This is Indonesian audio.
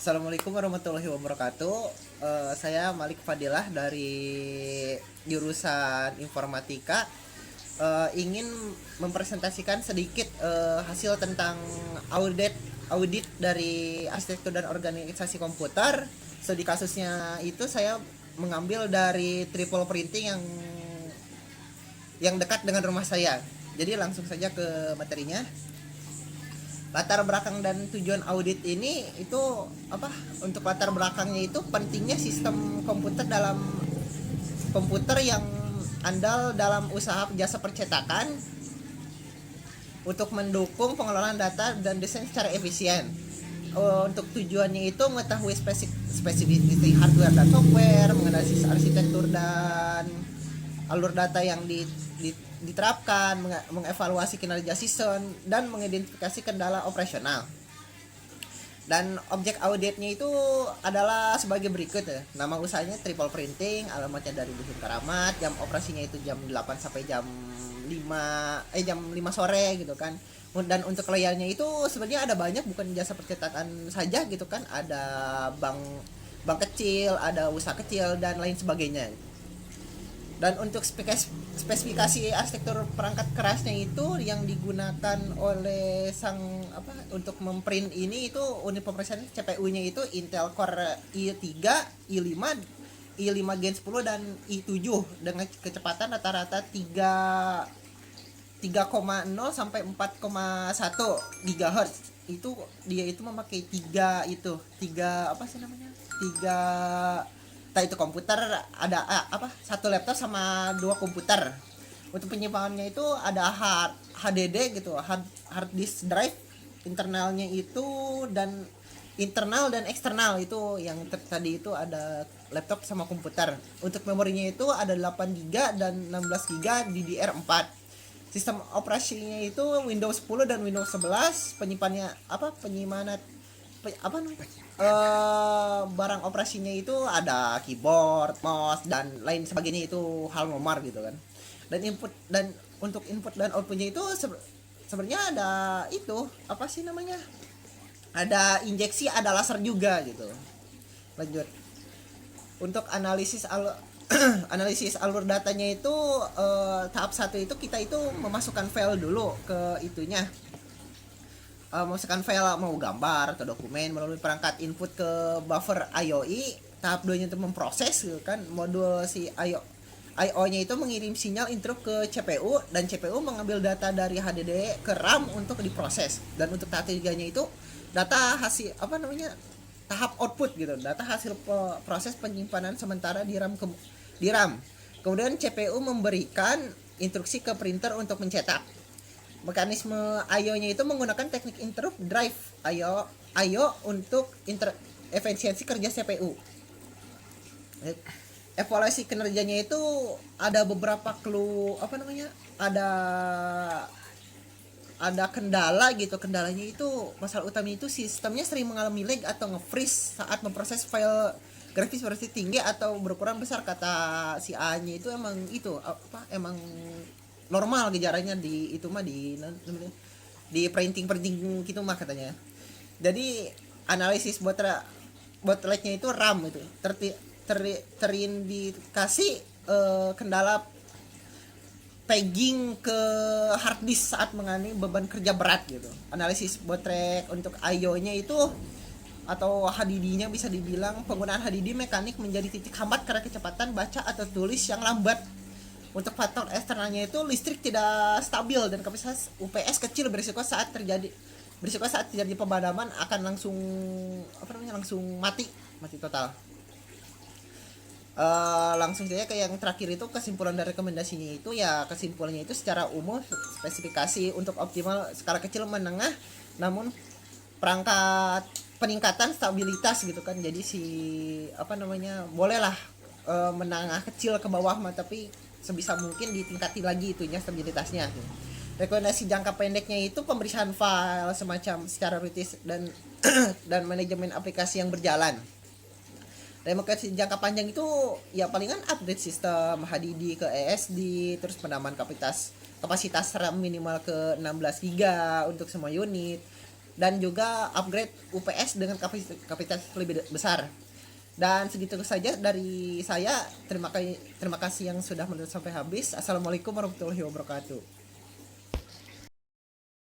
Assalamualaikum warahmatullahi wabarakatuh. Saya Malik Fadilah dari jurusan Informatika. Ingin mempresentasikan sedikit hasil tentang audit audit dari arsitektur dan organisasi komputer. Studi kasusnya itu saya mengambil dari triple printing yang dekat dengan rumah saya. Jadi langsung saja ke materinya. Latar belakang dan tujuan audit ini itu apa? Untuk latar belakangnya itu pentingnya sistem komputer yang andal dalam usaha jasa percetakan untuk mendukung pengelolaan data dan desain secara efisien. Untuk tujuannya itu mengetahui spesifikasi hardware dan software, menganalisis arsitektur dan alur data yang diterapkan, mengevaluasi kinerja sistem, dan mengidentifikasi kendala operasional. Dan objek auditnya itu adalah sebagai berikut ya. Nama usahanya Triple Printing, alamatnya dari Dusun Karamat, jam operasinya itu jam 8 sampai jam 5 sore gitu kan. Dan untuk layarnya itu sebenarnya ada banyak, bukan jasa percetakan saja gitu kan. Ada bank kecil, ada usaha kecil dan lain sebagainya. Dan untuk spesifikasi arsitektur perangkat kerasnya itu yang digunakan oleh untuk memprint ini itu unit pemrosesan CPU-nya itu Intel Core i3, i5, i5 Gen 10 dan i7 dengan kecepatan rata-rata 3,0 sampai 4,1 GHz. Itu dia itu memakai tiga itu komputer, ada satu laptop sama dua komputer. Untuk penyimpanannya itu ada HDD gitu, hard disk drive internalnya itu, dan internal dan eksternal itu yang tadi itu ada laptop sama komputer. Untuk memorinya itu ada 8 GB dan 16 GB DDR4. Sistem operasinya itu Windows 10 dan Windows 11. Barang operasinya itu ada keyboard, mouse dan lain sebagainya, itu hal nomor gitu kan. Dan untuk input dan outputnya itu sebenarnya ada ada injeksi, ada laser juga gitu. Lanjut untuk analisis alur datanya itu, tahap 1 itu kita itu memasukkan file dulu ke itunya. Memasukkan file mau gambar atau dokumen melalui perangkat input ke buffer IOI. Tahap 2 nya itu memproses gitu kan. Modul si IO-nya itu mengirim sinyal interrupt ke CPU, dan CPU mengambil data dari HDD ke RAM untuk diproses. Dan untuk tahap 3 nya itu data hasil tahap output gitu, data hasil proses penyimpanan sementara di RAM. Kemudian CPU memberikan instruksi ke printer untuk mencetak. Mekanisme IO-nya itu menggunakan teknik interrupt drive IO untuk efisiensi kerja CPU. Evaluasi kinerjanya itu ada beberapa clue ada kendala gitu. Kendalanya itu, masalah utamanya itu sistemnya sering mengalami lag atau nge-freeze saat memproses file grafis versi tinggi atau berukuran besar. Kata si A-nya itu emang normal gejalanya di printing gitu mah katanya. Jadi analisis bottleneck-nya itu RAM itu terindikasi kendala pegging ke hard disk saat mengalami beban kerja berat gitu. Analisis bottleneck untuk IO-nya itu atau HDD-nya, bisa dibilang penggunaan HDD mekanik menjadi titik hambat karena kecepatan baca atau tulis yang lambat. Untuk faktor eksternalnya itu listrik tidak stabil dan kapasitas UPS kecil, berisiko saat terjadi pemadaman akan langsung mati total. Langsung saja ke yang terakhir itu, kesimpulan dari rekomendasinya itu ya, kesimpulannya itu secara umum spesifikasi untuk optimal skala kecil menengah, namun perangkat peningkatan stabilitas gitu kan. Jadi bolehlah menengah kecil ke bawah mah, tapi sebisa mungkin ditingkati lagi itunya stabilitasnya. Rekomendasi jangka pendeknya itu pemeriksaan file semacam secara rutin dan manajemen aplikasi yang berjalan. Rekomendasi jangka panjang itu ya palingan update sistem HDD ke ESD, terus penambahan kapasitas RAM minimal ke 16 GB untuk semua unit. dan juga upgrade UPS dengan kapasitas lebih besar. Dan segitu saja dari saya. Terima kasih yang sudah menonton sampai habis. Assalamualaikum warahmatullahi wabarakatuh.